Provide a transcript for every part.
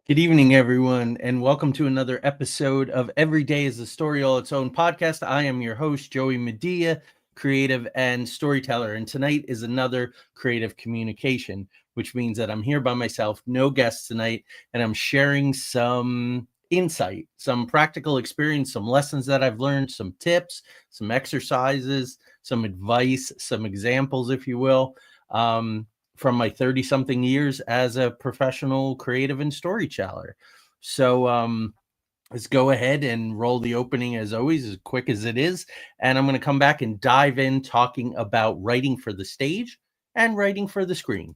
Good evening, everyone, and welcome to another episode of Every Day is a Story All Its Own podcast. I am your host, Joey Medea, creative and storyteller, and tonight is another creative communication, which means that I'm here by myself, no guests tonight, and I'm sharing some insight, some practical experience, some lessons that I've learned, some tips, some exercises, some advice, some examples, if you will. From my 30 something years as a professional creative and storyteller. So let's go ahead and roll the opening as always, as quick as it is. And I'm going to come back and dive in talking about writing for the stage and writing for the screen.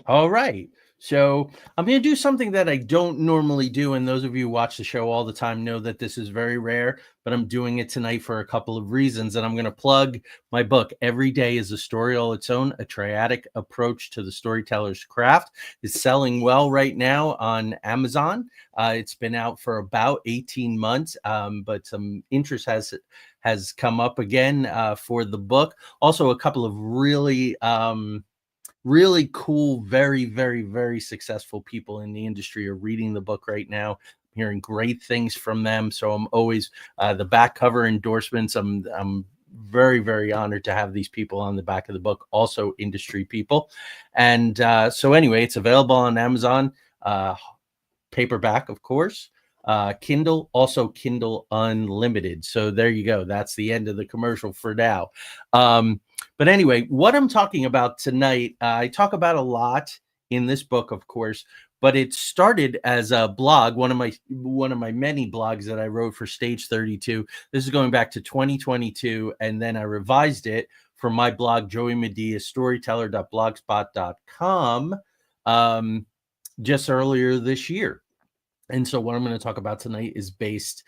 All right. So I'm going to do something that I don't normally do. And those of you who watch the show all the time know that this is very rare, but I'm doing it tonight for a couple of reasons. And I'm going to plug my book, Every Day is a Story All Its Own, A Triadic Approach to the Storyteller's Craft. It's selling well right now on Amazon. It's been out for about 18 months, but some interest has come up again for the book. Also, a couple of really cool, very, very, very successful people in the industry are reading the book right now. I'm hearing great things from them. So I'm always the back cover endorsements. I'm very, very honored to have these people on the back of the book, also industry people. And so anyway, it's available on Amazon, paperback, of course. Kindle, also Kindle Unlimited. So there you go. That's the end of the commercial for now. But anyway, what I'm talking about tonight, I talk about a lot in this book, of course, but it started as a blog, one of my many blogs that I wrote for Stage 32. This is going back to 2022, and then I revised it for my blog, Joey Medea, storyteller.blogspot.com, just earlier this year. And so what I'm going to talk about tonight is based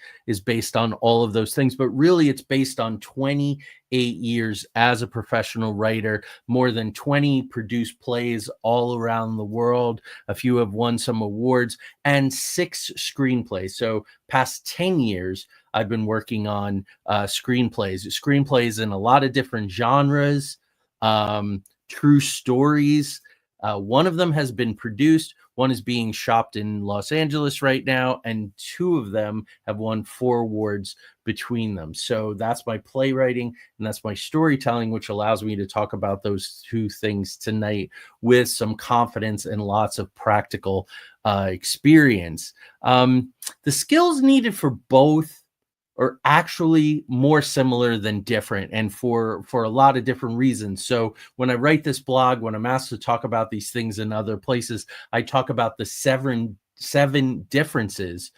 on all of those things, but really it's based on 28 years as a professional writer, more than 20 produced plays all around the world. A few have won some awards, and 6 screenplays. So past 10 years, I've been working on screenplays in a lot of different genres, true stories. One of them has been produced. One is being shopped in Los Angeles right now, and 2 of them have won 4 awards between them. So that's my playwriting and that's my storytelling, which allows me to talk about those 2 things tonight with some confidence and lots of practical experience. The skills needed for both are actually more similar than different, and for a lot of different reasons. So when I write this blog, when I'm asked to talk about these things in other places, I talk about the seven differences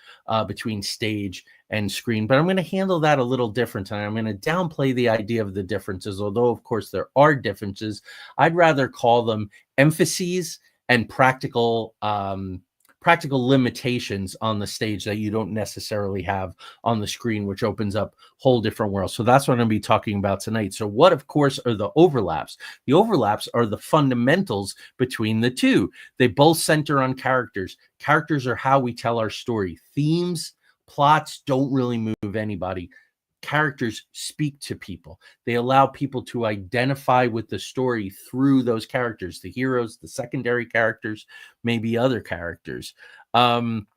between stage and screen. But I'm going to handle that a little different, and I'm going to downplay the idea of the differences, although of course there are differences. I'd rather call them emphases and practical limitations on the stage that you don't necessarily have on the screen, which opens up whole different worlds. So that's what I'm going to be talking about tonight. So what, of course, are the overlaps? The overlaps are the fundamentals between the 2. They both center on characters. Characters are how we tell our story. Themes, plots don't really move anybody. Characters speak to people. They allow people to identify with the story through those characters, the heroes, the secondary characters, maybe other characters. Of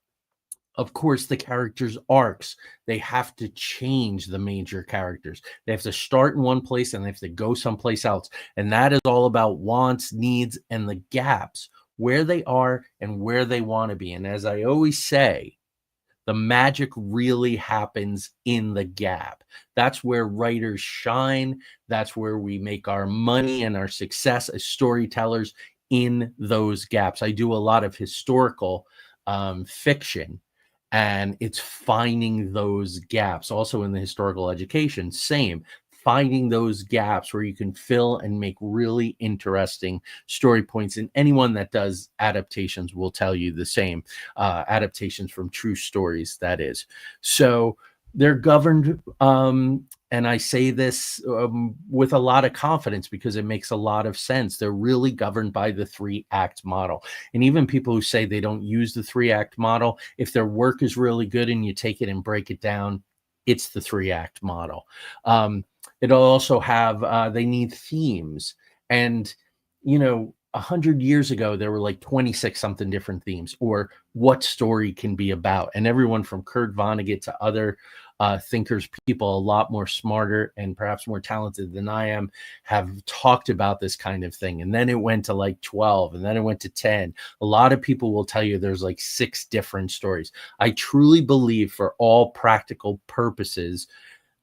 course, the characters' arcs, they have to change the major characters. They have to start in one place and they have to go someplace else. And that is all about wants, needs, and the gaps, where they are and where they want to be. And as I always say, the magic really happens in the gap. That's where writers shine. That's where we make our money and our success as storytellers, in those gaps. I do a lot of historical fiction, and it's finding those gaps. Also in the historical education, same. Finding those gaps where you can fill and make really interesting story points. And anyone that does adaptations will tell you the same. Adaptations from true stories, that is. So They're governed, and I say this with a lot of confidence because it makes a lot of sense. They're really governed by the three act model. And even people who say they don't use the three act model, if their work is really good and you take it and break it down, it's the three act model. It'll also have, they need themes. And, 100 years ago, there were like 26 something different themes, or what story can be about. And everyone from Kurt Vonnegut to other thinkers, people a lot more smarter and perhaps more talented than I am, have talked about this kind of thing. And then it went to like 12, and then it went to 10. A lot of people will tell you there's like 6 different stories. I truly believe, for all practical purposes,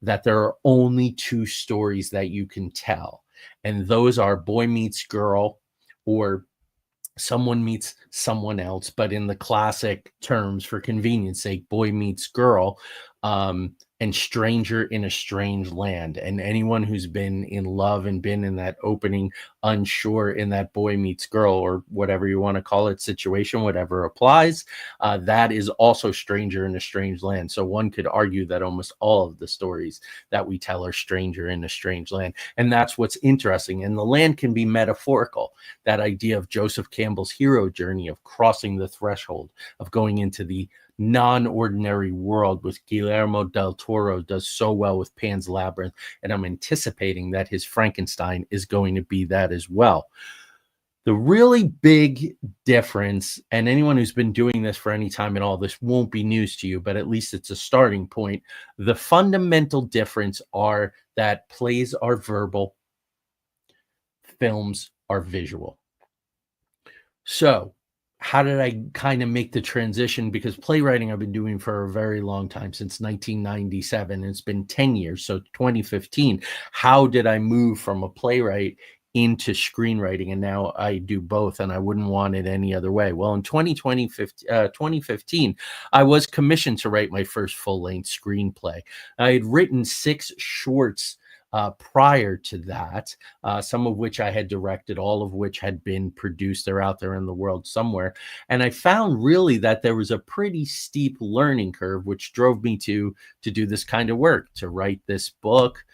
that there are only 2 stories that you can tell. And those are boy meets girl, or someone meets someone else, but in the classic terms, for convenience sake, boy meets girl, and stranger in a strange land. And anyone who's been in love and been in that opening, unsure, in that boy meets girl, or whatever you want to call it, situation, whatever applies, that is also stranger in a strange land. So one could argue that almost all of the stories that we tell are stranger in a strange land. And that's what's interesting. And the land can be metaphorical. That idea of Joseph Campbell's hero journey, of crossing the threshold, of going into the non-ordinary world, which Guillermo del Toro does so well with Pan's Labyrinth. And I'm anticipating that his Frankenstein is going to be that as well. The really big difference, and anyone who's been doing this for any time at all, this won't be news to you, but at least it's a starting point. The fundamental difference are that plays are verbal, films are visual. So how did I kind of make the transition? Because playwriting I've been doing for a very long time, since 1997. And it's been 10 years, so 2015. How did I move from a playwright into screenwriting? And now I do both, and I wouldn't want it any other way. Well, in 2015, I was commissioned to write my first full-length screenplay. I had written 6 shorts prior to that, some of which I had directed, all of which had been produced. They're out there in the world somewhere. And I found really that there was a pretty steep learning curve, which drove me to do this kind of work, to write this book,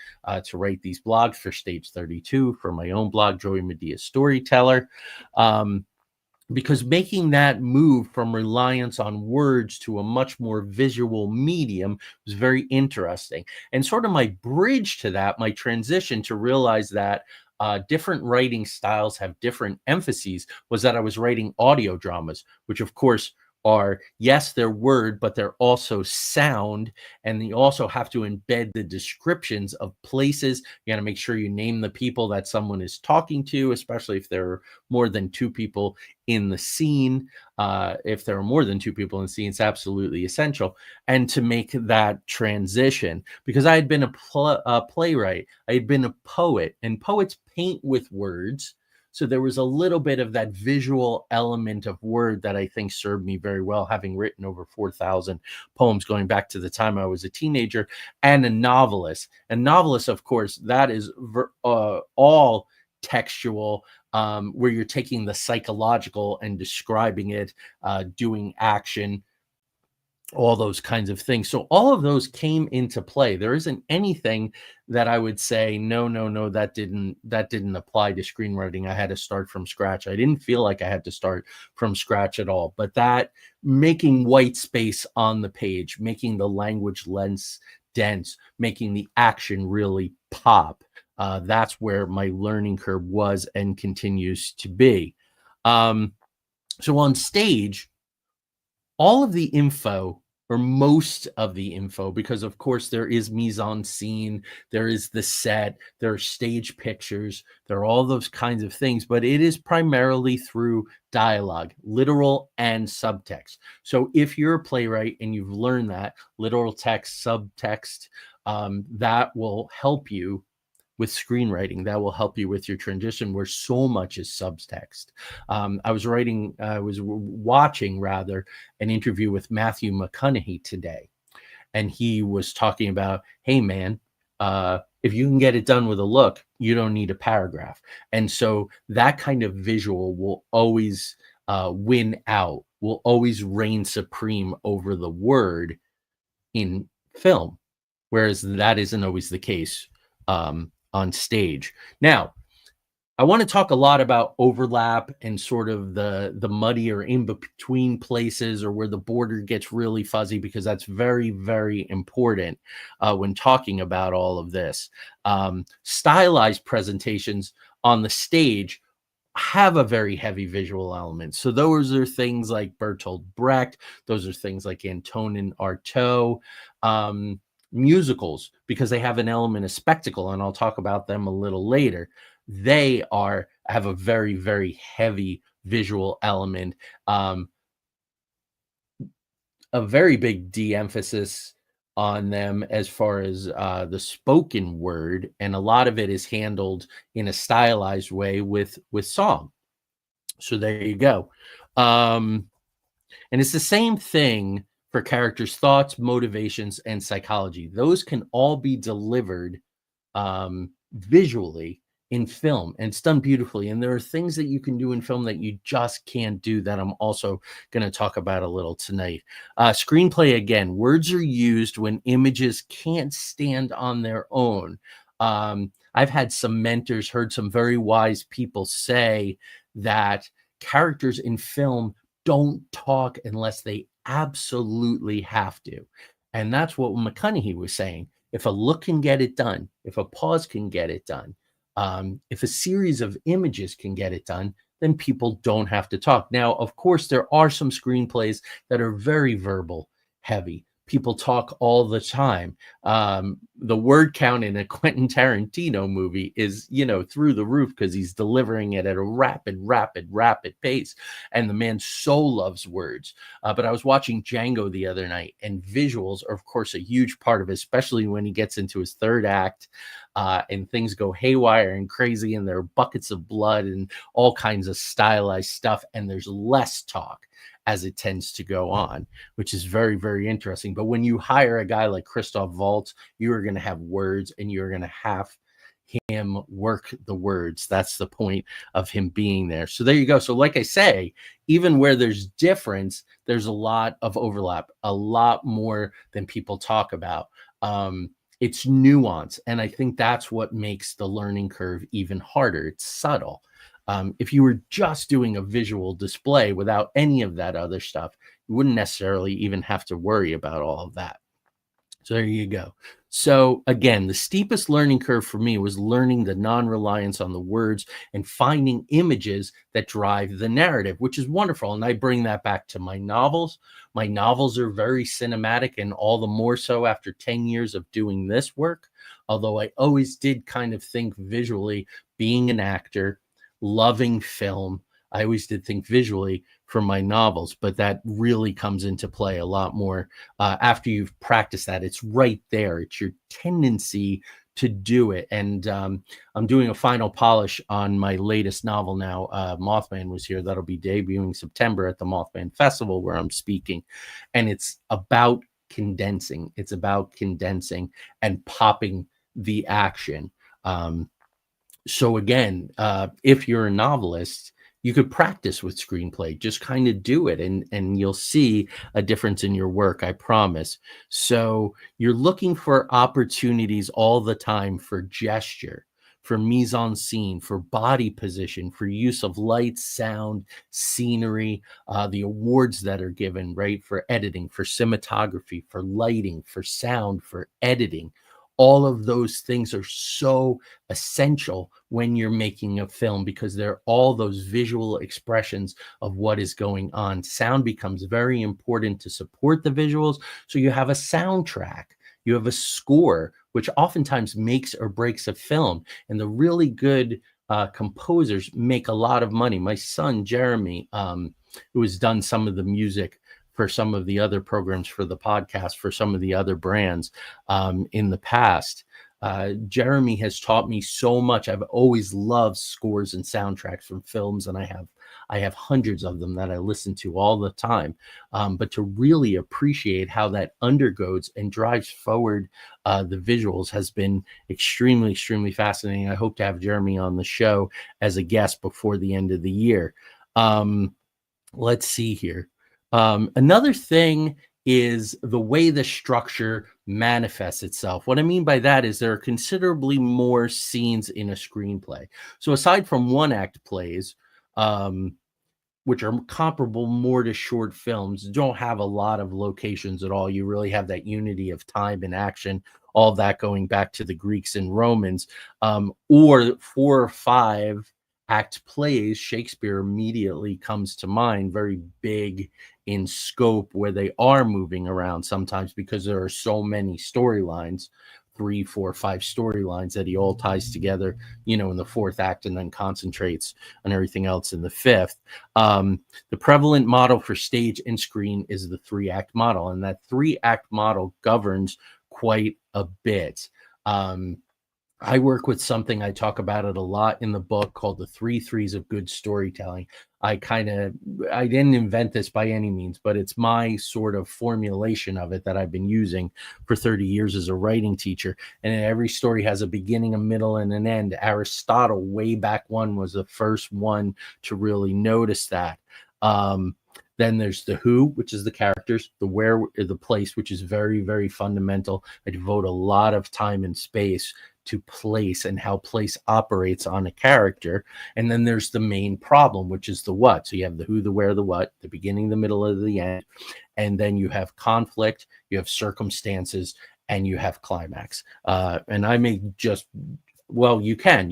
to write these blogs for Stage 32, for my own blog, Joey Medea Storyteller. Because making that move from reliance on words to a much more visual medium was very interesting. And sort of my bridge to that, my transition to realize that different writing styles have different emphases, was that I was writing audio dramas, which of course are, yes, they're word, but they're also sound. And you also have to embed the descriptions of places. You got to make sure you name the people that someone is talking to, especially if there are more than 2 people in the scene. If there are more than 2 people in the scene, it's absolutely essential. And to make that transition, because I had been a playwright, I had been a poet, and poets paint with words. So there was a little bit of that visual element of word that I think served me very well, having written over 4,000 poems going back to the time I was a teenager, and a novelist. And novelist, of course, that is all textual, where you're taking the psychological and describing it, doing action, all those kinds of things. So all of those came into play. There isn't anything that I would say, no, that didn't apply to screenwriting. I had to start from scratch. I didn't feel like I had to start from scratch at all. But that making white space on the page, making the language less dense, making the action really pop, that's where my learning curve was and continues to be. So on stage, all of the info, or most of the info, because of course there is mise en scene, there is the set, there are stage pictures, there are all those kinds of things, but it is primarily through dialogue, literal and subtext. So if you're a playwright and you've learned that literal text, subtext, that will help you with screenwriting. That will help you with your transition, where so much is subtext. I was watching rather an interview with Matthew McConaughey today, and he was talking about, hey man, if you can get it done with a look, you don't need a paragraph. And so that kind of visual will always win out, will always reign supreme over the word in film. whereas that isn't always the case on stage. Now, I want to talk a lot about overlap and sort of the muddy or in between places, or where the border gets really fuzzy, because that's very, very important when talking about all of this. Stylized presentations on the stage have a very heavy visual element. So those are things like Bertolt Brecht. Those are things like Antonin Artaud. Musicals, because they have an element of spectacle, and I'll talk about them a little later. They have a very, very heavy visual element. A very big de-emphasis on them as far as the spoken word, and a lot of it is handled in a stylized way with song. So there you go. And it's the same thing for characters' thoughts, motivations, and psychology. Those can all be delivered visually in film, and it's done beautifully. And there are things that you can do in film that you just can't do, that I'm also going to talk about a little tonight. Screenplay, again, words are used when images can't stand on their own. I've had some mentors, heard some very wise people say that characters in film don't talk unless they absolutely have to. And that's what McConaughey was saying. If a look can get it done, if a pause can get it done, if a series of images can get it done, then people don't have to talk. Now, of course, there are some screenplays that are very verbal heavy. People talk all the time. The word count in a Quentin Tarantino movie is, through the roof, because he's delivering it at a rapid pace. And the man so loves words. But I was watching Django the other night, and visuals are, of course, a huge part of it, especially when he gets into his third act and things go haywire and crazy, and there are buckets of blood and all kinds of stylized stuff, and there's less talk as it tends to go on, which is very, very interesting. But when you hire a guy like Christoph Waltz, you are going to have words, and you're going to have him work the words. That's the point of him being there. So there you go. So like I say, even where there's difference, there's a lot of overlap, a lot more than people talk about. It's nuance. And I think that's what makes the learning curve even harder. It's subtle. If you were just doing a visual display without any of that other stuff, you wouldn't necessarily even have to worry about all of that. So there you go. So again, the steepest learning curve for me was learning the non-reliance on the words and finding images that drive the narrative, which is wonderful. And I bring that back to my novels. My novels are very cinematic, and all the more so after 10 years of doing this work. Although I always did kind of think visually, being an actor, loving film, I always did think visually for my novels, but that really comes into play a lot more after you've practiced that. It's right there. It's your tendency to do it. And I'm doing a final polish on my latest novel now. Mothman Was Here. That'll be debuting September at the Mothman Festival, where I'm speaking. And it's about condensing. It's about condensing and popping the action. So again, if you're a novelist, you could practice with screenplay. Just kind of do it, and you'll see a difference in your work, I promise. So you're looking for opportunities all the time for gesture, for mise-en-scene, for body position, for use of light, sound, scenery, the awards that are given, right, for editing, for cinematography, for lighting, for sound, for editing. All of those things are so essential when you're making a film, because they're all those visual expressions of what is going on. Sound becomes very important to support the visuals. So you have a soundtrack, you have a score, which oftentimes makes or breaks a film. And the really good composers make a lot of money. My son, Jeremy, who has done some of the music for some of the other programs for the podcast, for some of the other brands in the past. Jeremy has taught me so much. I've always loved scores and soundtracks from films, and I have hundreds of them that I listen to all the time. But to really appreciate how that undergoes and drives forward the visuals has been extremely, extremely fascinating. I hope to have Jeremy on the show as a guest before the end of the year. Let's see here. Another thing is the way the structure manifests itself. What I mean by that is there are considerably more scenes in a screenplay. So aside from one act plays, um, which are comparable more to short films, don't have a lot of locations at all. You really have that unity of time and action, all that going back to the Greeks and Romans, or 4 or 5 act plays. Shakespeare immediately comes to mind, very big in scope, where they are moving around sometimes because there are so many storylines, 3, 4, 5 storylines that he all ties together, in the fourth act, and then concentrates on everything else in the fifth. The prevalent model for stage and screen is the 3-act model, and that 3-act model governs quite a bit. I work with something, I talk about it a lot in the book, called the 3 threes of good storytelling. I didn't invent this by any means, but it's my sort of formulation of it that I've been using for 30 years as a writing teacher. And every story has a beginning, a middle, and an end. Aristotle, way back when, was the first one to really notice that. Then there's the who, which is the characters, the where, the place, which is very, very fundamental. I devote a lot of time and space to place and how place operates on a character. And then there's the main problem, which is the what. So you have the who, the where, the what, the beginning, the middle, of the end. And then you have conflict, you have circumstances, and you have climax. And I may just, well, you can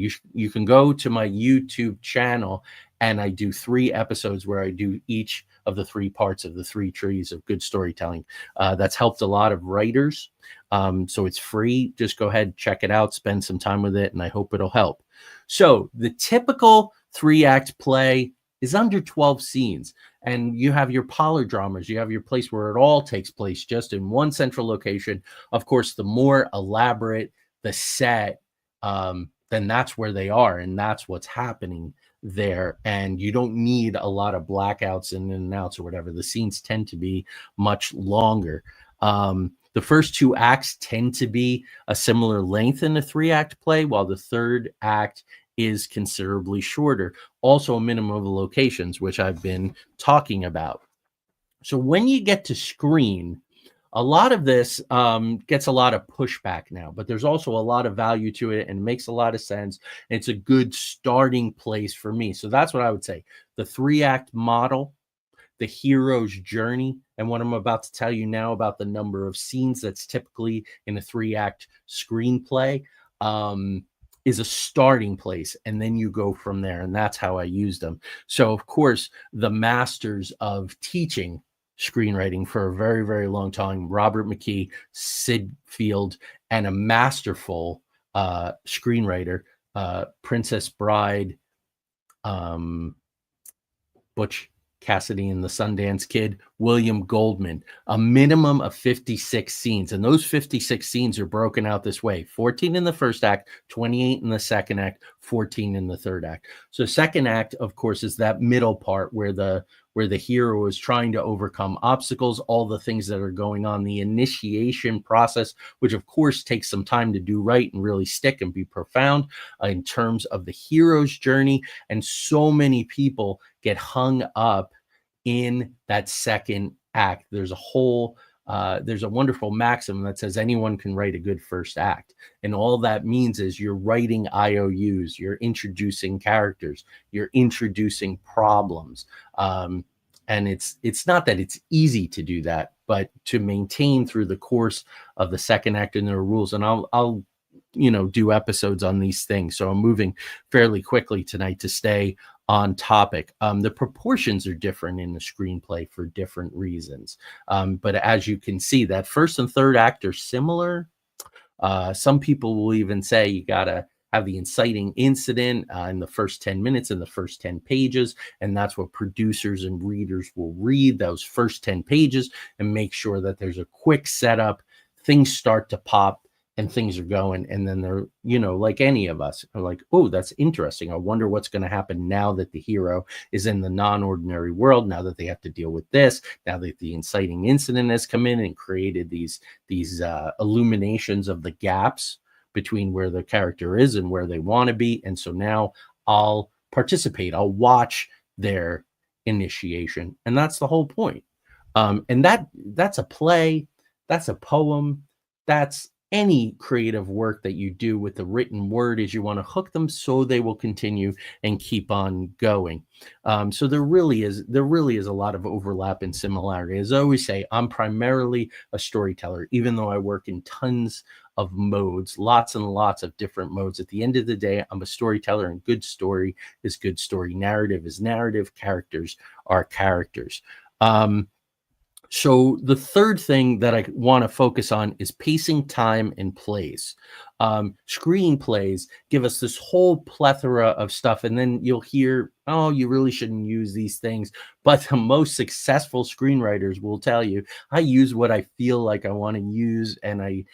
go to my YouTube channel, and I do 3 episodes where I do each of the 3 parts of the 3 trees of good storytelling. That's helped a lot of writers. So it's free. Just go ahead, check it out, spend some time with it, and I hope it'll help. So the typical 3-act play is under 12 scenes, and you have your polydramas. You have your place where it all takes place just in one central location. Of course, the more elaborate the set, then that's where they are, and that's what's happening there. And you don't need a lot of blackouts in and outs or whatever. The scenes tend to be much longer. The first 2 acts tend to be a similar length in a 3-act play, while the 3rd act is considerably shorter. Also a minimum of locations, which I've been talking about. So when you get to screen, a lot of this gets a lot of pushback now, but there's also a lot of value to it, and it makes a lot of sense. It's a good starting place for me. So that's what I would say. The 3-act model, the hero's journey, and what I'm about to tell you now about the number of scenes that's typically in a 3-act screenplay, is a starting place, and then you go from there. And that's how I use them. So of course, the masters of teaching screenwriting for a very, very long time, Robert McKee, Sid Field, and a masterful screenwriter, Princess Bride, Butch Cassidy and the Sundance Kid, William Goldman, a minimum of 56 scenes. And those 56 scenes are broken out this way: 14 in the first act, 28 in the second act, 14 in the third act. So second act, of course, is that middle part where the hero is trying to overcome obstacles, all the things that are going on, the initiation process, which of course takes some time to do right and really stick and be profound in terms of the hero's journey. And so many people get hung up in that second act. There's a wonderful maxim that says anyone can write a good first act. And all that means is you're writing IOUs, you're introducing characters, you're introducing problems. And it's not that it's easy to do that, but to maintain through the course of the second act, and there are rules. And I'll do episodes on these things. So I'm moving fairly quickly tonight to stay on topic. The proportions are different in the screenplay for different reasons. But as you can see, that first and third act are similar. Some people will even say you gotta have the inciting incident in the first 10 minutes, in the first 10 pages. And that's what producers and readers will read, those first 10 pages, and make sure that there's a quick setup. Things start to pop and things are going. And then they're, like any of us are like, oh, that's interesting. I wonder what's going to happen now that the hero is in the non-ordinary world, now that they have to deal with this, now that the inciting incident has come in and created these illuminations of the gaps between where the character is and where they want to be. And so now I'll participate. I'll watch their initiation. And that's the whole point. And that's a play, that's a poem, that's any creative work that you do with the written word is you want to hook them so they will continue and keep on going. So there really is a lot of overlap and similarity. As I always say, I'm primarily a storyteller, even though I work in tons of modes, lots and lots of different modes. At the end of the day, I'm a storyteller, and good story is good story. Narrative is narrative. Characters are characters. Um, so the third thing that I want to focus on is pacing, time, and plays. Screenplays give us this whole plethora of stuff, and then you'll hear, "Oh, you really shouldn't use these things." But the most successful screenwriters will tell you, "I use what I feel like I want to use, and I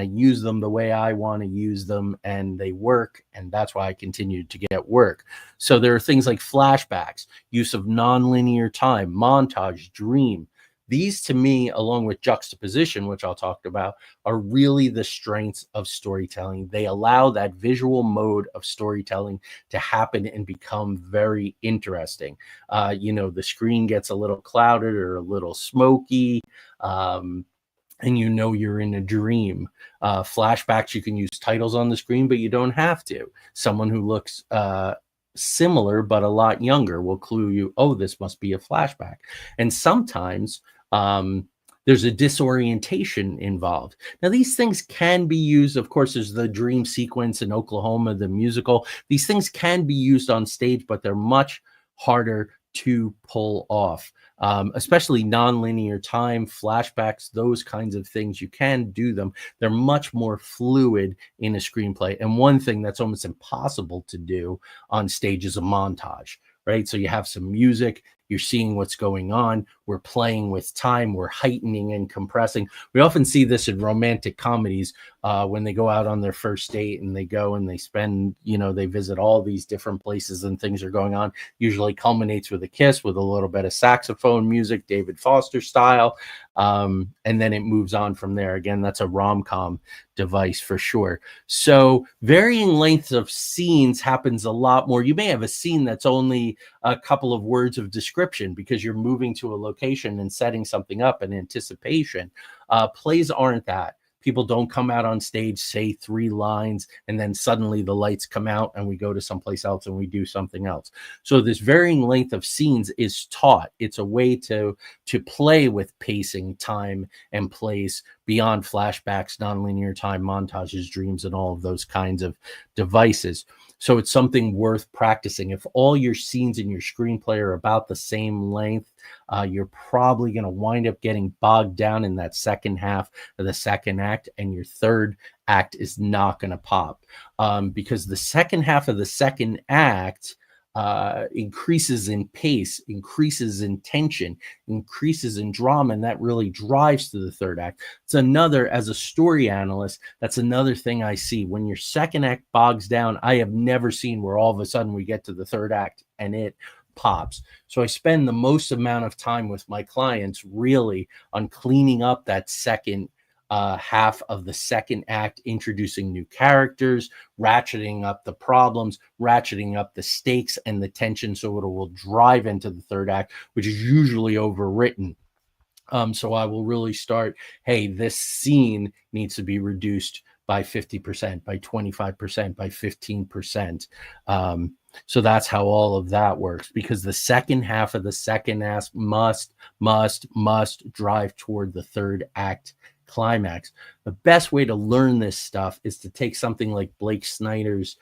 use them the way I want to use them, and they work, and that's why I continue to get work." So there are things like flashbacks, use of nonlinear time, montage, dream. These, to me, along with juxtaposition, which I'll talk about, are really the strengths of storytelling. They allow that visual mode of storytelling to happen and become very interesting. The screen gets a little clouded or a little smoky. And you're in a dream. Flashbacks, you can use titles on the screen, but you don't have to. Someone who looks similar but a lot younger will clue you, oh, this must be a flashback. And sometimes there's a disorientation involved. Now, these things can be used, of course, there's the dream sequence in Oklahoma, the musical. These things can be used on stage, but they're much harder to pull off. Especially nonlinear time, flashbacks, those kinds of things. You can do them. They're much more fluid in a screenplay. And one thing that's almost impossible to do on stage is a montage, right? So you have some music, you're seeing what's going on. We're playing with time. We're heightening and compressing. We often see this in romantic comedies when they go out on their first date and they go and they spend, they visit all these different places and things are going on. Usually culminates with a kiss with a little bit of saxophone music, David Foster style. And then it moves on from there. Again, that's a rom-com device for sure. So varying lengths of scenes happens a lot more. You may have a scene that's only a couple of words of description because you're moving to a location and setting something up in anticipation. Plays aren't that. People don't come out on stage, say 3 lines, and then suddenly the lights come out and we go to someplace else and we do something else. So this varying length of scenes is taught. It's a way to play with pacing, time, and place beyond flashbacks, nonlinear time, montages, dreams, and all of those kinds of devices. So it's something worth practicing. If all your scenes in your screenplay are about the same length, you're probably going to wind up getting bogged down in that second half of the second act, and your third act is not going to pop because the second half of the second act increases in pace, increases in tension, increases in drama, and that really drives to the third act. It's another, as a story analyst, that's another thing I see. When your second act bogs down, I have never seen where all of a sudden we get to the third act and it pops. So I spend the most amount of time with my clients really on cleaning up that second half of the second act, introducing new characters, ratcheting up the problems, ratcheting up the stakes and the tension so it will drive into the third act, which is usually overwritten. So I will really start, hey, this scene needs to be reduced by 50%, by 25%, by 15%. So that's how all of that works, because the second half of the second act must drive toward the third act climax. The best way to learn this stuff is to take something like Blake Snyder's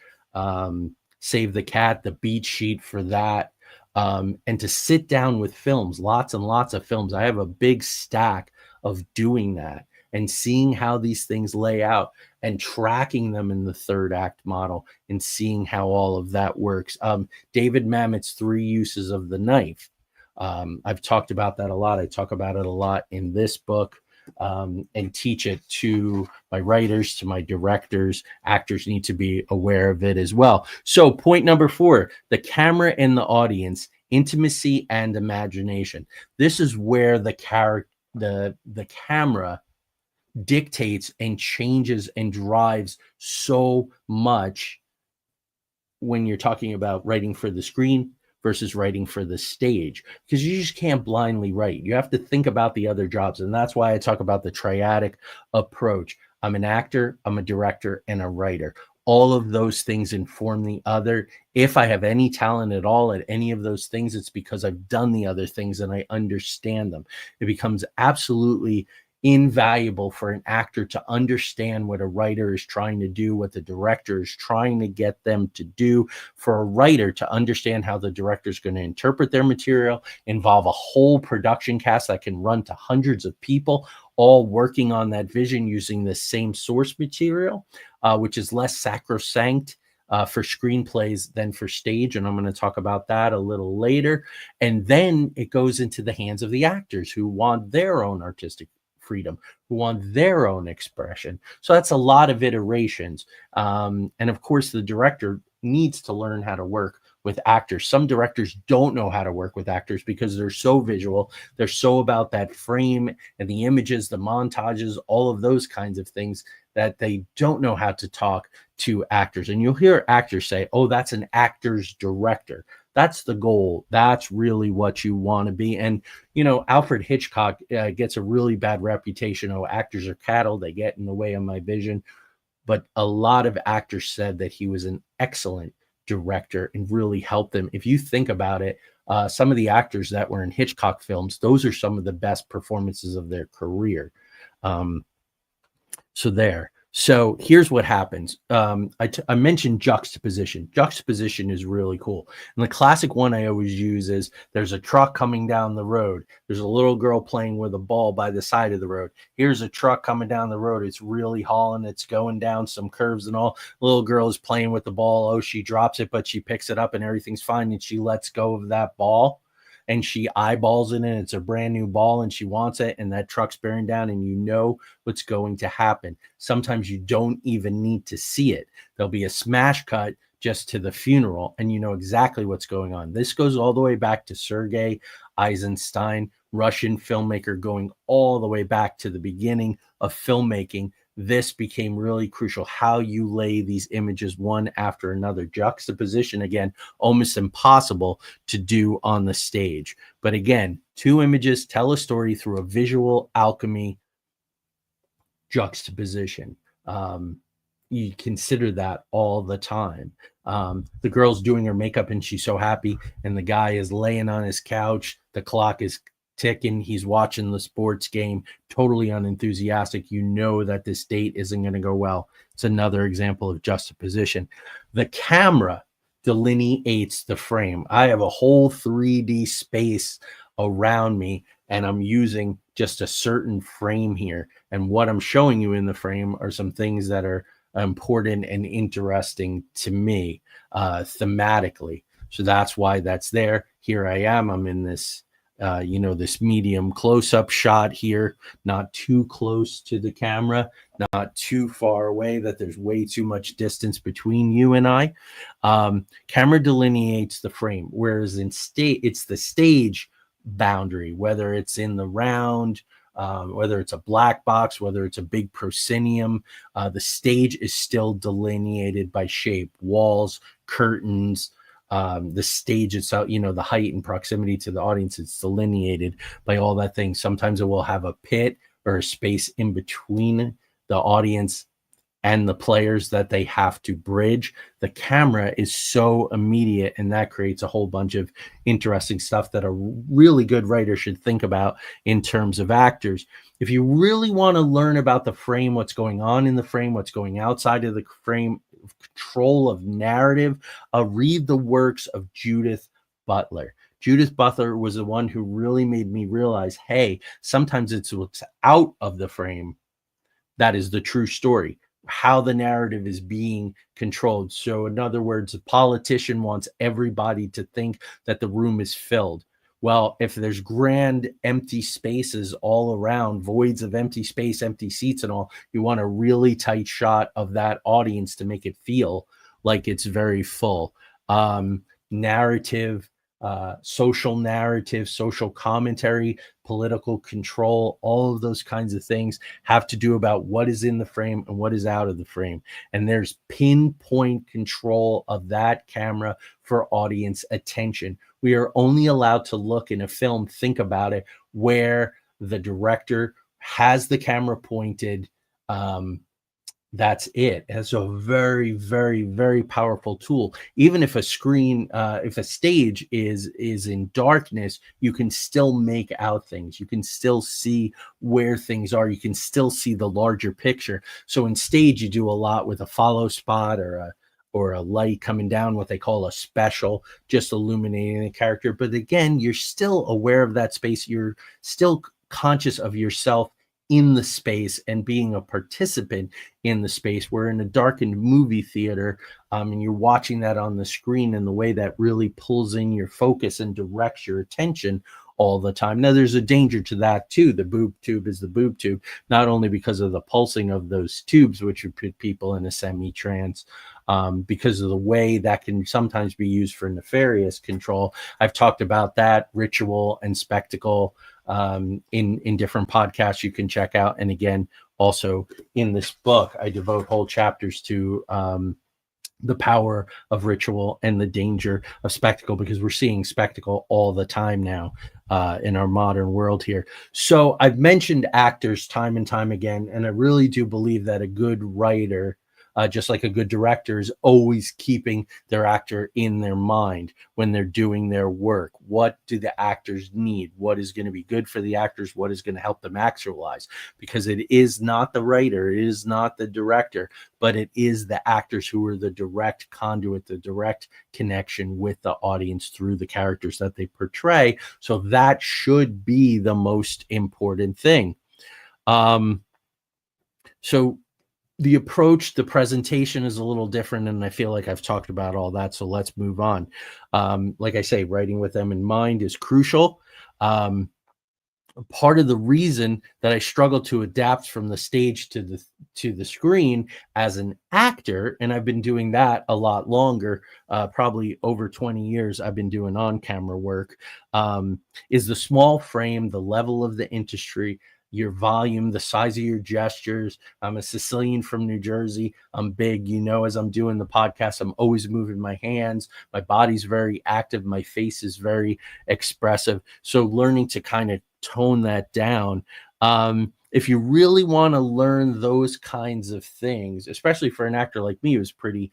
Save the Cat, the beat sheet for that, and to sit down with films, lots and lots of films. I have a big stack of doing that and seeing how these things lay out and tracking them in the third act model and seeing how all of that works. David Mamet's 3 Uses of the Knife. I've talked about that a lot. I talk about it a lot in this book. And teach it to my writers, to my directors. Actors need to be aware of it as well. So point number 4, the camera and the audience, intimacy and imagination. This is where the camera dictates and changes and drives so much when you're talking about writing for the screen versus writing for the stage, because you just can't blindly write. You have to think about the other jobs. And that's why I talk about the triadic approach. I'm an actor, I'm a director, and a writer. All of those things inform the other. If I have any talent at all at any of those things, it's because I've done the other things and I understand them. It becomes absolutely invaluable for an actor to understand what a writer is trying to do, what the director is trying to get them to do, for a writer to understand how the director is going to interpret their material, involve a whole production cast that can run to hundreds of people, all working on that vision using the same source material, which is less sacrosanct for screenplays than for stage. And I'm going to talk about that a little later. And then it goes into the hands of the actors who want their own artistic freedom, who want their own expression. So that's a lot of iterations. And of course, the director needs to learn how to work with actors. Some directors don't know how to work with actors because they're so visual. They're so about that frame and the images, the montages, all of those kinds of things, that they don't know how to talk to actors. And you'll hear actors say, oh, that's an actor's director. That's the goal. That's really what you want to be. And, you know, Alfred Hitchcock gets a really bad reputation. Oh, actors are cattle. They get in the way of my vision. But a lot of actors said that he was an excellent director and really helped them. If you think about it, some of the actors that were in Hitchcock films, those are some of the best performances of their career. So here's what happens. I mentioned juxtaposition. Juxtaposition is really cool. And the classic one I always use is there's a truck coming down the road. There's a little girl playing with a ball by the side of the road. Here's a truck coming down the road. It's really hauling. It's going down some curves and all. The little girl is playing with the ball. Oh, she drops it, but she picks it up and everything's fine. And she lets go of that ball. And she eyeballs it, and it's a brand new ball, and she wants it, and that truck's bearing down, and you know what's going to happen. Sometimes you don't even need to see it. There'll be a smash cut just to the funeral, and you know exactly what's going on. This goes all the way back to Sergei Eisenstein, Russian filmmaker, going all the way back to the beginning of filmmaking. This became really crucial, how you lay these images one after another. Juxtaposition, again, almost impossible to do on the stage. But again, two images tell a story through a visual alchemy juxtaposition. You consider that all the time. The girl's doing her makeup and she's so happy, and the guy is laying on his couch. The clock is ticking. He's watching the sports game, totally unenthusiastic. You know that this date isn't going to go well. It's another example of juxtaposition. The camera delineates the frame. I have a whole 3D space around me, and I'm using just a certain frame here. And what I'm showing you in the frame are some things that are important and interesting to me thematically. So that's why that's there. Here I am. I'm in this this medium close-up shot here, not too close to the camera, not too far away that there's way too much distance between you and I. Camera delineates the frame, whereas in it's the stage boundary, whether it's in the round, whether it's a black box, whether it's a big proscenium, the stage is still delineated by shape, walls, curtains, the stage itself, the height and proximity to the audience, it's delineated by all that thing. Sometimes it will have a pit or a space in between the audience and the players that they have to bridge. The camera is so immediate, and that creates a whole bunch of interesting stuff that a really good writer should think about in terms of actors. If you really want to learn about the frame, what's going on in the frame, what's going outside of the frame, control of narrative, read the works of Judith Butler. Judith Butler was the one who really made me realize, hey, sometimes it's what's out of the frame that is the true story, how the narrative is being controlled. So in other words, a politician wants everybody to think that the room is filled. Well, if there's grand empty spaces all around, voids of empty space, empty seats and all, you want a really tight shot of that audience to make it feel like it's very full. Narrative social narrative, social commentary, political control, all of those kinds of things have to do about what is in the frame and what is out of the frame. And there's pinpoint control of that camera for audience attention. We are only allowed to look in a film, think about it, where the director has the camera pointed. That's it. It's a very, very, very powerful tool. Even if a screen, if a stage is in darkness, you can still make out things. You can still see where things are. You can still see the larger picture. So in stage, you do a lot with a follow spot or a light coming down, what they call a special, just illuminating the character. But again, you're still aware of that space. You're still conscious of yourself in the space and being a participant in the space. We're in a darkened movie theater, and you're watching that on the screen in the way that really pulls in your focus and directs your attention all the time. Now, there's a danger to that too. The boob tube is the boob tube, not only because of the pulsing of those tubes, which would put people in a semi-trance, because of the way that can sometimes be used for nefarious control. I've talked about that, ritual and spectacle, in different podcasts you can check out. And again, also in this book, I devote whole chapters to the power of ritual and the danger of spectacle, because we're seeing spectacle all the time now in our modern world here. So I've mentioned actors time and time again, and I really do believe that a good writer, just like a good director, is always keeping their actor in their mind when they're doing their work. What do the actors need? What is going to be good for the actors? What is going to help them actualize? Because it is not the writer, it is not the director, but it is the actors who are the direct conduit, the direct connection with the audience through the characters that they portray. So that should be the most important thing. So the approach, the presentation is a little different, and I feel like I've talked about all that, so let's move on. Like I say, writing with them in mind is crucial. Part of the reason that I struggle to adapt from the stage to the screen as an actor, and I've been doing that a lot longer, probably over 20 years I've been doing on-camera work, is the small frame, the level of the industry, your volume, the size of your gestures. I'm a Sicilian from New Jersey. I'm big, as I'm doing the podcast, I'm always moving my hands. My body's very active. My face is very expressive. So learning to kind of tone that down. If you really want to learn those kinds of things, especially for an actor like me, who's pretty,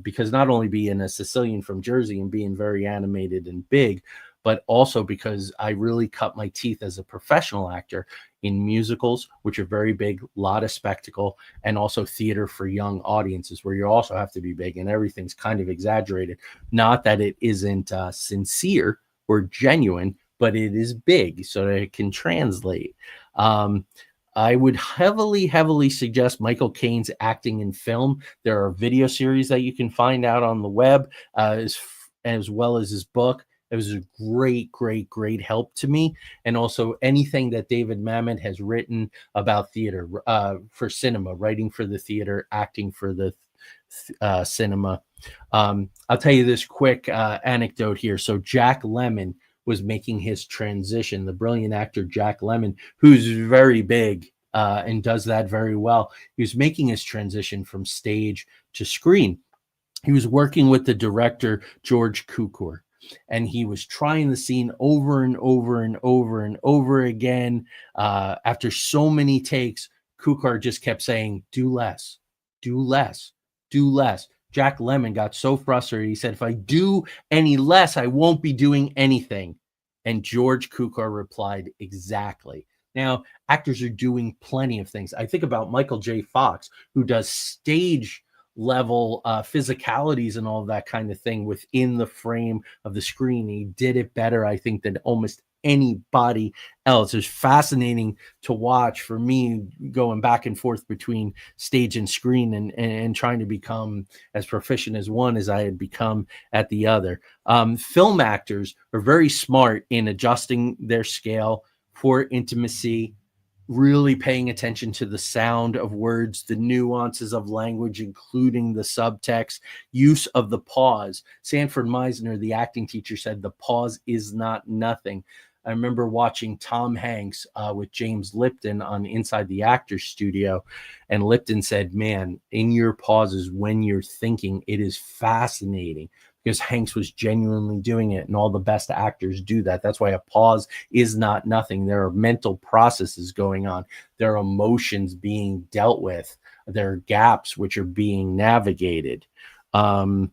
because not only being a Sicilian from Jersey and being very animated and big, but also because I really cut my teeth as a professional actor in musicals, which are very big, a lot of spectacle, and also theater for young audiences, where you also have to be big and everything's kind of exaggerated. Not that it isn't sincere or genuine, but it is big so that it can translate. I would heavily suggest Michael Caine's Acting in Film. There are video series that you can find out on the web, as well as his book. It was a great help to me. And also anything that David Mamet has written about theater, for cinema, writing for the theater, acting for the cinema. I'll tell you this quick anecdote here. So Jack Lemmon was making his transition, the brilliant actor Jack Lemmon, who's very big and does that very well. He was making his transition from stage to screen. He was working with the director George Cukor, and he was trying the scene over and over again. After so many takes, Cukor just kept saying, do less, do less, do less. Jack Lemmon got so frustrated. He said, if I do any less, I won't be doing anything. And George Cukor replied, exactly. Now, actors are doing plenty of things. I think about Michael J. Fox, who does stage level physicalities and all that kind of thing within the frame of the screen. He did it better, I think, than almost anybody else. It's fascinating to watch for me, going back and forth between stage and screen and trying to become as proficient as one as I had become at the other. Film actors are very smart in adjusting their scale for intimacy, really paying attention to the sound of words, the nuances of language, including the subtext, use of the pause. Sanford Meisner, the acting teacher, said the pause is not nothing. I remember watching Tom Hanks with James Lipton on Inside the Actors Studio, and Lipton said, man, in your pauses when you're thinking, it is fascinating, because Hanks was genuinely doing it, and all the best actors do that. That's why a pause is not nothing. There are mental processes going on. There are emotions being dealt with. There are gaps which are being navigated. That's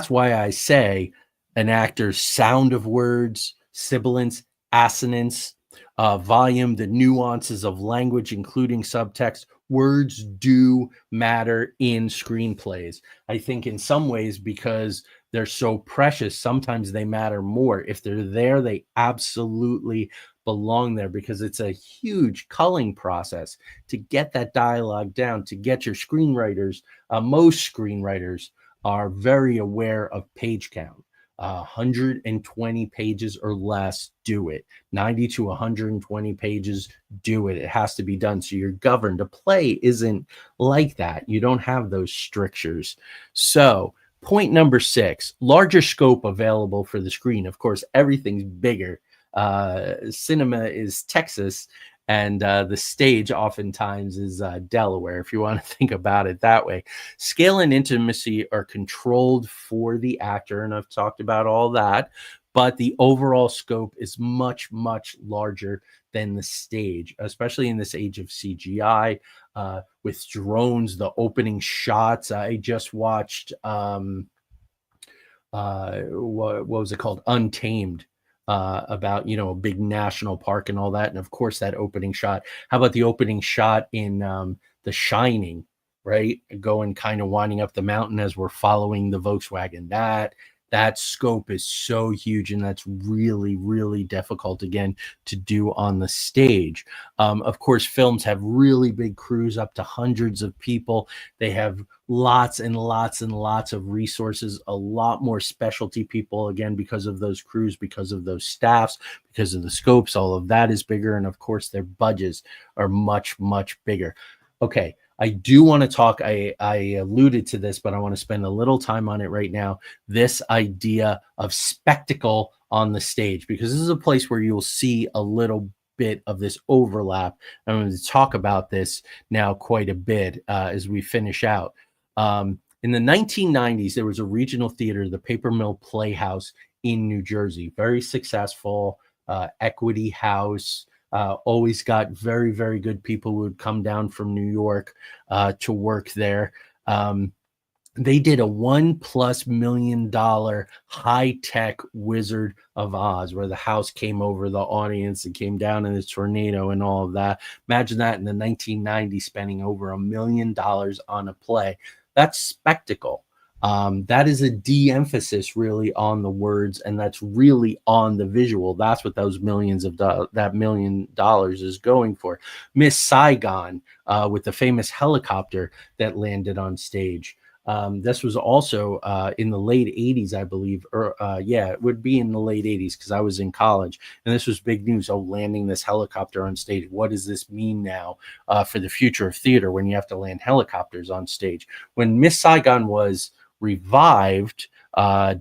why I say an actor's sound of words, sibilance, assonance, volume, the nuances of language, including subtext. Words do matter in screenplays. I think in some ways, because they're so precious, sometimes they matter more. If they're there, they absolutely belong there, because it's a huge culling process to get that dialogue down, to get your screenwriters. Most screenwriters are very aware of page count. 120 pages or less, do it. 90 to 120 pages, do it. It has to be done. So you're governed. A play isn't like that. You don't have those strictures. So point number 6, larger scope available for the screen. Of course, everything's bigger. Cinema is Texas, and the stage oftentimes is Delaware, if you want to think about it that way. Scale and intimacy are controlled for the actor, and I've talked about all that, but the overall scope is much, much larger than the stage, especially in this age of CGI, with drones, the opening shots. I just watched, what was it called? Untamed. About, a big national park and all that. And of course, that opening shot. How about the opening shot in The Shining, right? Going kind of winding up the mountain as we're following the Volkswagen. That scope is so huge, and that's really, really difficult, again, to do on the stage. Of course, films have really big crews, up to hundreds of people. They have lots and lots and lots of resources, a lot more specialty people, again, because of those crews, because of those staffs, because of the scopes. All of that is bigger, and of course, their budgets are much, much bigger. Okay. I do want to talk, I alluded to this, but I want to spend a little time on it right now. This idea of spectacle on the stage, because this is a place where you'll see a little bit of this overlap. I'm going to talk about this now quite a bit as we finish out. In the 1990s, there was a regional theater, the Paper Mill Playhouse in New Jersey, very successful, equity house. Always got very, very good people who would come down from New York to work there. They did a $1+ million high-tech Wizard of Oz, where the house came over the audience and came down in a tornado and all of that. Imagine that in the 1990s, spending over $1 million on a play. That's spectacle. That is a de-emphasis really on the words, and that's really on the visual. That's what those that $1 million is going for. Miss Saigon, with the famous helicopter that landed on stage. This was also in the late 80s, I believe, or it would be in the late 80s, because I was in college, and this was big news. Oh, landing this helicopter on stage. What does this mean now for the future of theater when you have to land helicopters on stage? When Miss Saigon was revived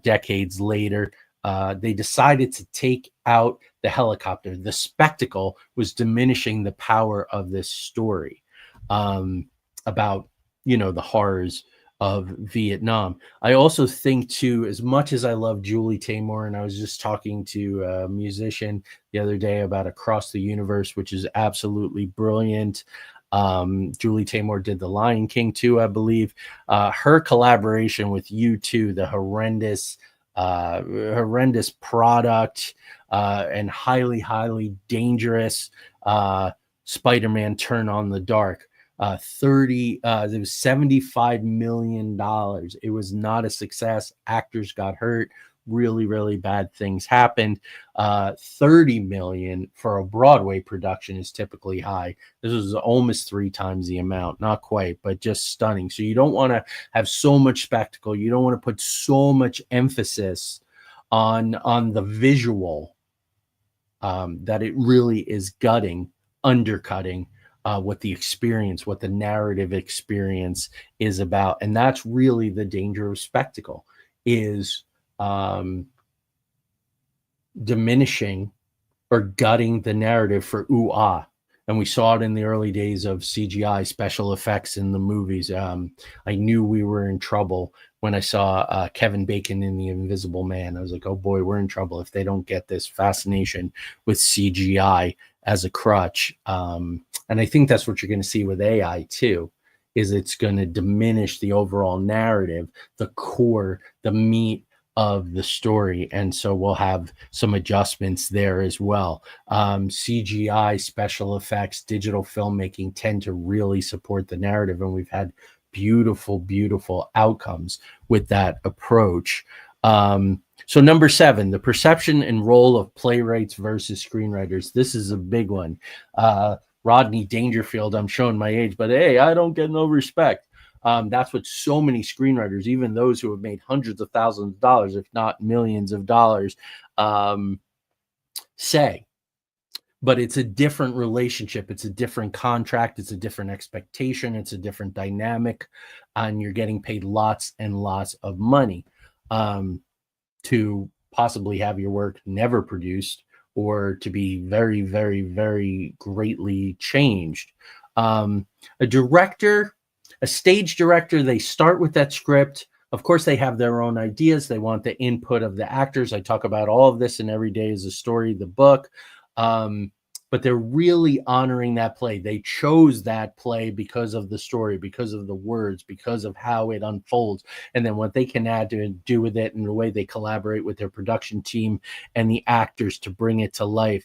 decades later, they decided to take out the helicopter. The spectacle was diminishing the power of this story about, the horrors of Vietnam. I also think, too, as much as I love Julie Taymor, and I was just talking to a musician the other day about Across the Universe, which is absolutely brilliant. Julie Taymor did The Lion King too, I believe. Her collaboration with U2, the horrendous product and highly, highly dangerous Spider-Man Turn on the Dark. It was $75 million. It was not a success. Actors got hurt. Really, really bad things happened. 30 million for a Broadway production is typically high. This was almost 3 times the amount, not quite, but just stunning. So you don't want to have so much spectacle. You don't want to put so much emphasis on the visual that it really is undercutting what the experience, what the narrative experience is about. And that's really the danger of spectacle, is diminishing or gutting the narrative for ooh ah. And we saw it in the early days of CGI special effects in the movies. I knew we were in trouble when I saw Kevin Bacon in The Invisible Man. I was like, oh boy, we're in trouble if they don't get this fascination with CGI as a crutch. And I think that's what you're going to see with AI too, is it's going to diminish the overall narrative, the core, the meat of the story. And so we'll have some adjustments there as well. CGI, special effects, digital filmmaking tend to really support the narrative. And we've had beautiful, beautiful outcomes with that approach. So number 7, the perception and role of playwrights versus screenwriters. This is a big one. Rodney Dangerfield, I'm showing my age, but hey, I don't get no respect. That's what so many screenwriters, even those who have made hundreds of thousands of dollars, if not millions of dollars, say. But it's a different relationship. It's a different contract. It's a different expectation. It's a different dynamic. And you're getting paid lots and lots of money to possibly have your work never produced or to be very, very, very greatly changed. A director, a stage director, they start with that script. Of course, they have their own ideas. They want the input of the actors. I talk about all of this in Every Day is a Story, the book. But they're really honoring that play. They chose that play because of the story, because of the words, because of how it unfolds, and then what they can add to do with it and the way they collaborate with their production team and the actors to bring it to life.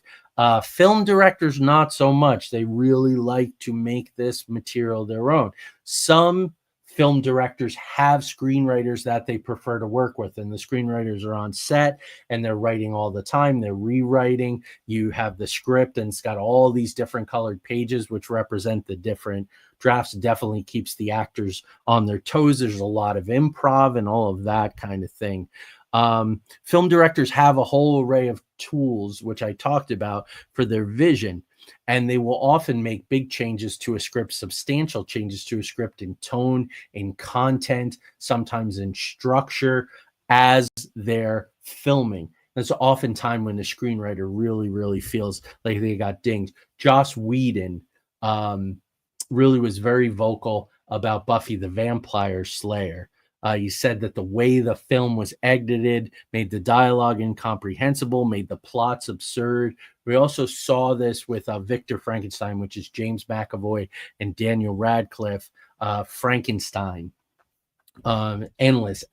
Film directors, not so much. They really like to make this material their own. Some film directors have screenwriters that they prefer to work with, and the screenwriters are on set and they're writing all the time. They're rewriting. You have the script and it's got all these different colored pages which represent the different drafts. Definitely keeps the actors on their toes. There's a lot of improv and all of that kind of thing. Film directors have a whole array of tools, which I talked about, for their vision. And they will often make big changes to a script, substantial changes to a script in tone, in content, sometimes in structure as they're filming. That's often time when the screenwriter really, really feels like they got dinged. Joss Whedon really was very vocal about Buffy the Vampire Slayer. He said that the way the film was edited made the dialogue incomprehensible, made the plots absurd. We also saw this with Victor Frankenstein, which is James McAvoy and Daniel Radcliffe. Frankenstein. Endless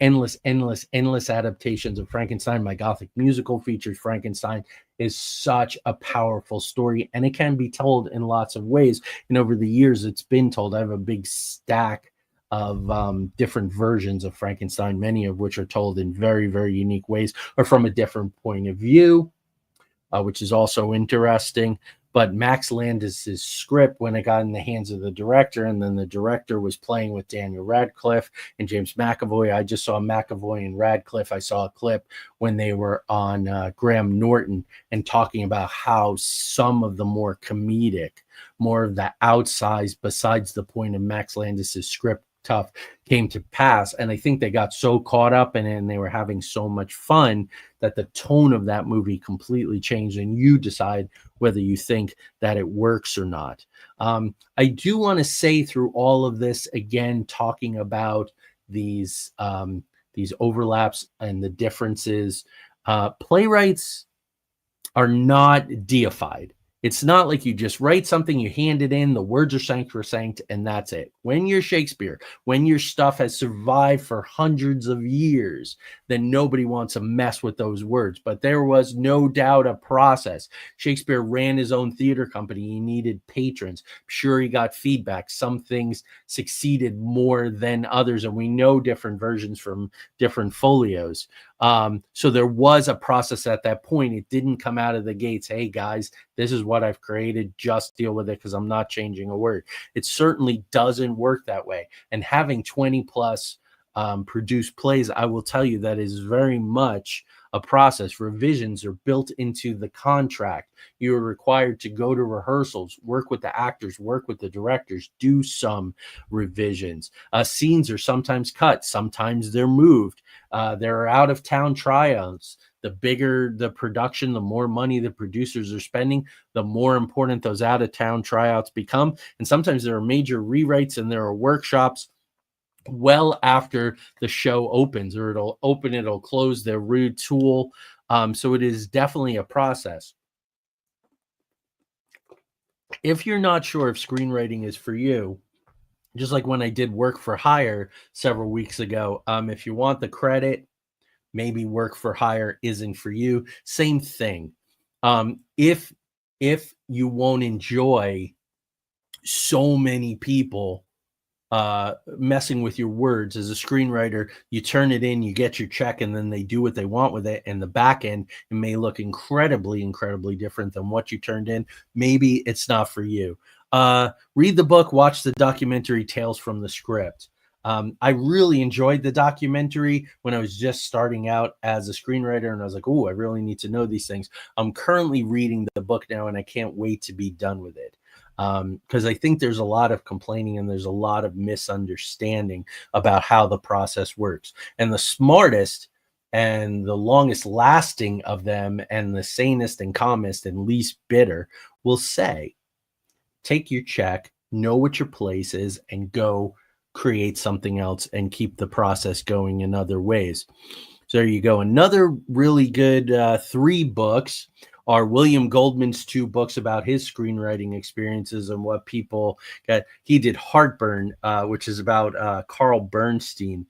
adaptations of Frankenstein. My Gothic musical features Frankenstein. Is such a powerful story, and it can be told in lots of ways. And over the years, it's been told. I have a big stack of different versions of Frankenstein, many of which are told in very, very unique ways or from a different point of view, which is also interesting. But Max Landis' script, when it got in the hands of the director, and then the director was playing with Daniel Radcliffe and James McAvoy. I just saw McAvoy and Radcliffe. I saw a clip when they were on Graham Norton and talking about how some of the more comedic, more of the outsized, besides the point of Max Landis' script tough, came to pass. And I think they got so caught up in it and they were having so much fun that the tone of that movie completely changed, and you decide whether you think that it works or not. I do want to say through all of this, again, talking about these overlaps and the differences, playwrights are not deified. It's not like you just write something, you hand it in, the words are sacrosanct, and that's it. When you're Shakespeare, when your stuff has survived for hundreds of years, then nobody wants to mess with those words. But there was no doubt a process. Shakespeare ran his own theater company. He needed patrons. I'm sure he got feedback. Some things succeeded more than others, and we know different versions from different folios. So there was a process at that point. It didn't come out of the gates, hey guys, this is what I've created, just deal with it because I'm not changing a word. It certainly doesn't work that way. And having 20 plus produced plays, I will tell you that is very much a process. Revisions are built into the contract. You are required to go to rehearsals, work with the actors, work with the directors, do some revisions. Scenes are sometimes cut, sometimes they're moved. There are out of town tryouts. The bigger the production, the more money the producers are spending, the more important those out of town tryouts become. And sometimes there are major rewrites and there are workshops well after the show opens, or it'll open, it'll close, they'll retool. So it is definitely a process. If you're not sure if screenwriting is for you, just like when I did Work for Hire several weeks ago, if you want the credit, maybe Work for Hire isn't for you. Same thing. If you won't enjoy so many people messing with your words as a screenwriter, you turn it in, you get your check, and then they do what they want with it. And the back end, it may look incredibly different than what you turned in. Maybe it's not for you. Read the book, watch the documentary Tales from the Script. I really enjoyed the documentary when I was just starting out as a screenwriter, and I was like, oh, I really need to know these things. I'm currently reading the book now, and I can't wait to be done with it. Because I think there's a lot of complaining and there's a lot of misunderstanding about how the process works. And the smartest and the longest lasting of them, and the sanest and calmest and least bitter, will say, take your check, know what your place is, and go create something else and keep the process going in other ways. So there you go. Another really good 3 books are William Goldman's 2 books about his screenwriting experiences and what people got. He did Heartburn, which is about Carl Bernstein,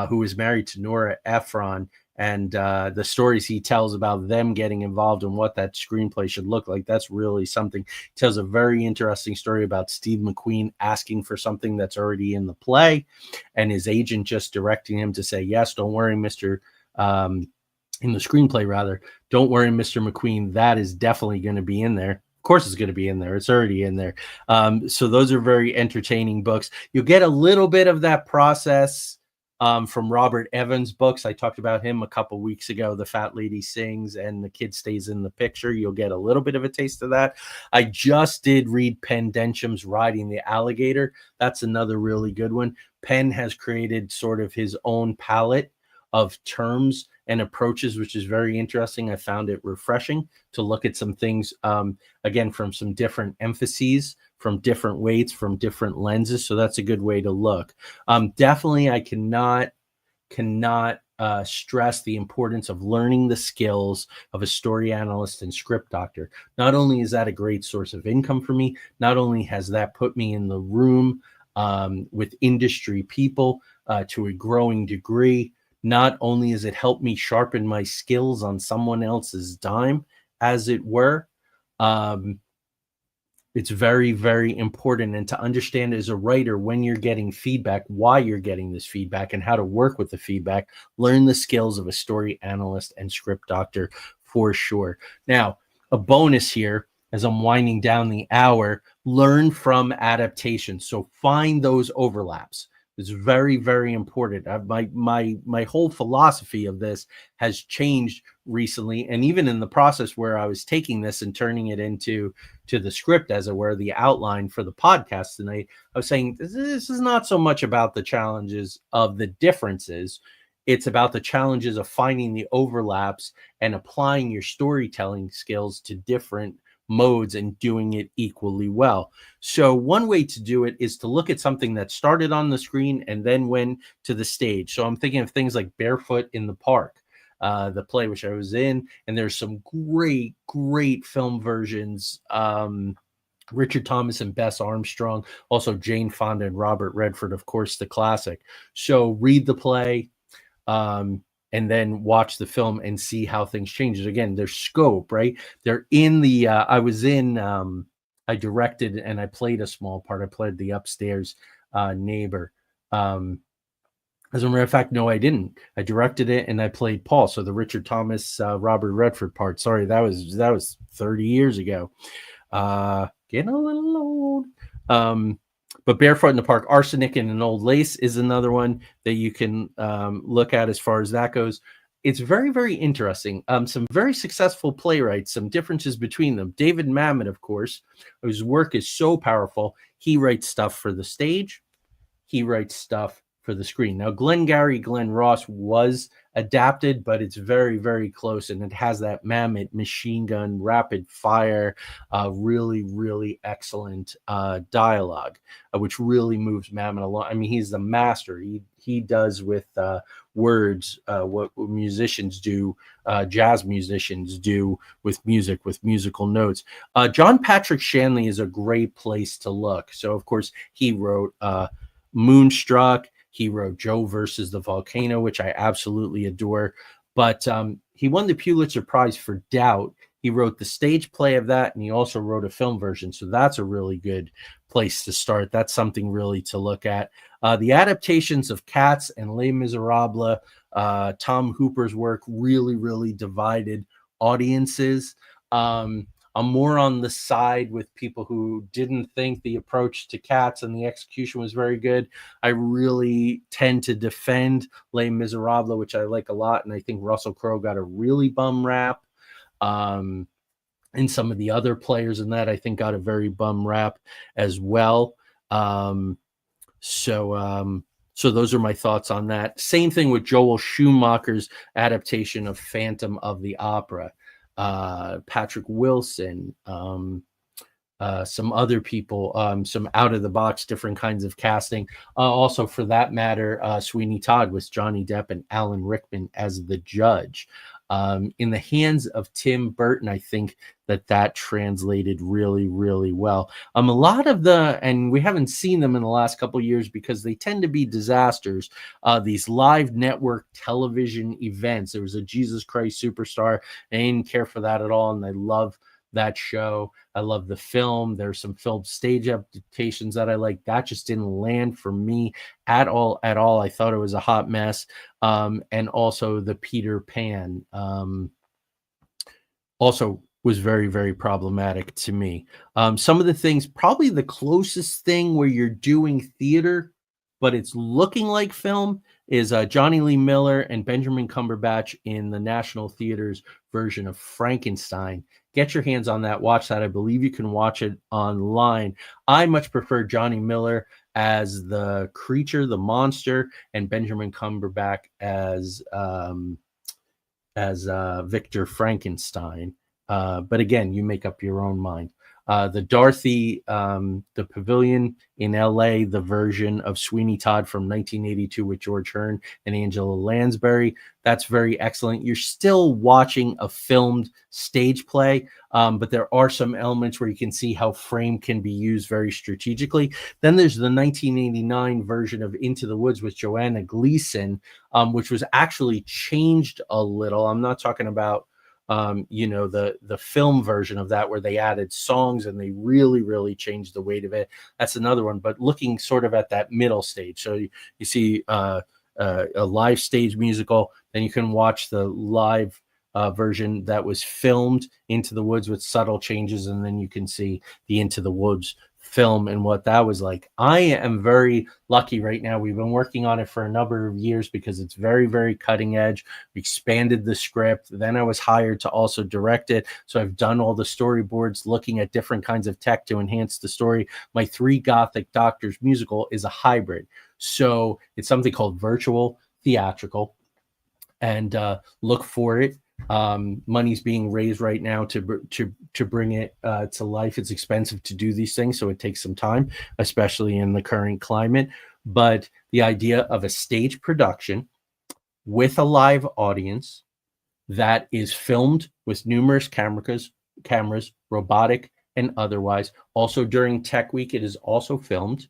who was married to Nora Ephron, and the stories he tells about them getting involved and what that screenplay should look like. That's really something. He tells a very interesting story about Steve McQueen asking for something that's already in the play, and his agent just directing him to say, yes, don't worry, Mr. In the screenplay, rather, don't worry, Mr. McQueen, that is definitely going to be in there. Of course it's going to be in there. It's already in there. So those are very entertaining books. You'll get a little bit of that process from Robert Evans' books. I talked about him a couple weeks ago, The Fat Lady Sings and The Kid Stays in the Picture. You'll get a little bit of a taste of that. I just did read Penn Dencham's Riding the Alligator. That's another really good one. Penn has created sort of his own palette of terms and approaches, which is very interesting. I found it refreshing to look at some things, again, from some different emphases, from different weights, from different lenses. So that's a good way to look. Definitely, I cannot stress the importance of learning the skills of a story analyst and script doctor. Not only is that a great source of income for me, not only has that put me in the room with industry people to a growing degree, not only has it helped me sharpen my skills on someone else's dime, as it were, it's very, very important. And to understand as a writer, when you're getting feedback, why you're getting this feedback and how to work with the feedback, learn the skills of a story analyst and script doctor for sure. Now, a bonus here, as I'm winding down the hour, learn from adaptation. So find those overlaps. It's very, very important. My whole philosophy of this has changed recently, and even in the process where I was taking this and turning it into the script, as it were, the outline for the podcast tonight, I was saying this is not so much about the challenges of the differences. It's about the challenges of finding the overlaps and applying your storytelling skills to different modes and doing it equally well. So one way to do it is to look at something that started on the screen and then went to the stage. So I'm thinking of things like Barefoot in the Park, the play which I was in, and there's some great film versions. Richard Thomas and Bess Armstrong, also Jane Fonda and Robert Redford, of course, the classic. So read the play, and then watch the film and see how things change. Again, their scope, right? They're in the, I directed and I played a small part. I played the upstairs neighbor. As a matter of fact, no, I didn't. I directed it and I played Paul. So the Richard Thomas, Robert Redford part. Sorry, that was 30 years ago. Getting a little old. But Barefoot in the Park, Arsenic and an Old Lace is another one that you can look at as far as that goes. it's very, very interesting. Some very successful playwrights, some differences between them. David Mamet, of course, whose work is so powerful. He writes stuff for the stage. He writes stuff for the screen. Now, Glengarry Glen Ross was adapted, but it's very, very close, and it has that Mamet machine gun, rapid fire, really, really excellent dialogue, which really moves Mamet along. I mean, he's the master. He does with words what musicians do, jazz musicians do with music, with musical notes. John Patrick Shanley is a great place to look. So, of course, he wrote Moonstruck. He wrote Joe versus the Volcano, which I absolutely adore. But he won the Pulitzer Prize for Doubt. He wrote the stage play of that, and he also wrote a film version. So that's a really good place to start. That's something really to look at. The adaptations of Cats and Les Miserables, Tom Hooper's work, really, really divided audiences. I'm more on the side with people who didn't think the approach to Cats and the execution was very good. I really tend to defend Les Miserables, which I like a lot, and I think Russell Crowe got a really bum rap. And some of the other players in that, I think, got a very bum rap as well. So those are my thoughts on that. Same thing with Joel Schumacher's adaptation of Phantom of the Opera. Patrick Wilson, some other people, some out of the box, different kinds of casting. Also, for that matter, Sweeney Todd with Johnny Depp and Alan Rickman as the judge. In the hands of Tim Burton, I think that translated really, really well. A lot of and we haven't seen them in the last couple of years because they tend to be disasters. These live network television events. There was a Jesus Christ Superstar. I didn't care for that at all, and I love that show. I love the film. There's some film stage adaptations that I like. That just didn't land for me at all. I thought it was a hot mess. And also the Peter Pan also was very, very problematic to me. Some of the things, probably the closest thing where you're doing theater, but it's looking like film, is Johnny Lee Miller and Benjamin Cumberbatch in the National Theater's version of Frankenstein. Get your hands on that. Watch that. I believe you can watch it online. I much prefer Johnny Miller as the creature, the monster, and Benjamin Cumberbatch as Victor Frankenstein. But again, you make up your own mind. The Dorothy, the Pavilion in LA, the version of Sweeney Todd from 1982 with George Hearn and Angela Lansbury. That's very excellent. You're still watching a filmed stage play, but there are some elements where you can see how frame can be used very strategically. Then there's the 1989 version of Into the Woods with Joanna Gleason, which was actually changed a little. I'm not talking about the film version of that where they added songs and they really, really changed the weight of it. That's another one, but looking sort of at that middle stage. So you see a live stage musical, then you can watch the live version that was filmed, Into the Woods, with subtle changes, and then you can see the Into the Woods film and what that was like. I am very lucky right now. We've been working on it for a number of years because it's very, very cutting edge. We expanded the script. Then I was hired to also direct it. So I've done all the storyboards, looking at different kinds of tech to enhance the story. My Three Gothic Doctors musical is a hybrid. So it's something called virtual theatrical, and look for it. Money's being raised right now to bring it to life. It's expensive to do these things, so it takes some time, especially in the current climate. But the idea of a stage production with a live audience that is filmed with numerous cameras, robotic and otherwise. Also during Tech Week, it is also filmed.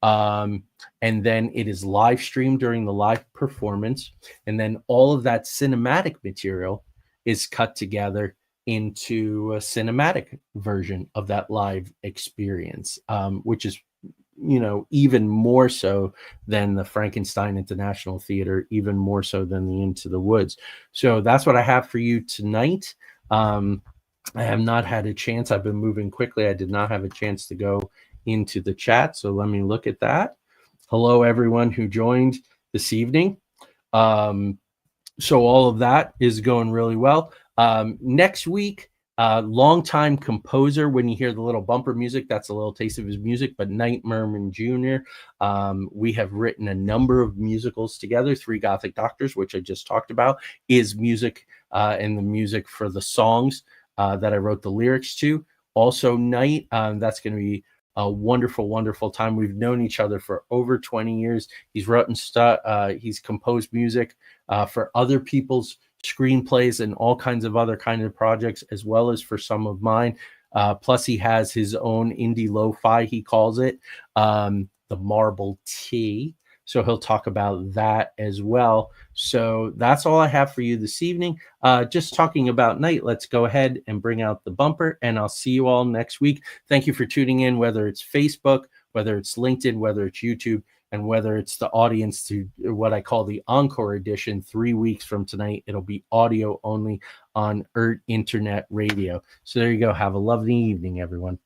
And then it is live streamed during the live performance, and then all of that cinematic material is cut together into a cinematic version of that live experience, which is even more so than the Frankenstein International Theater, even more so than the Into the Woods. So that's what I have for you tonight. I have not had a chance. I've been moving quickly. I did not have a chance to go into the chat, so let me look at that. Hello everyone who joined this evening. So all of that is going really well. Next week, longtime composer. When you hear the little bumper music, that's a little taste of his music. But Night Merman Jr. We have written a number of musicals together. Three Gothic Doctors, which I just talked about, is music and the music for the songs that I wrote the lyrics to. Also, Night. That's going to be a wonderful, wonderful time. We've known each other for over 20 years. He's written stuff. He's composed music for other people's screenplays and all kinds of other kind of projects, as well as for some of mine. Plus, he has his own indie lo-fi, he calls it, the Marble Tea. So he'll talk about that as well. So that's all I have for you this evening. Just talking about Night, let's go ahead and bring out the bumper, and I'll see you all next week. Thank you for tuning in, whether it's Facebook, whether it's LinkedIn, whether it's YouTube, and whether it's the audience to what I call the Encore Edition. 3 weeks from tonight, it'll be audio only on Internet Radio. So there you go. Have a lovely evening, everyone.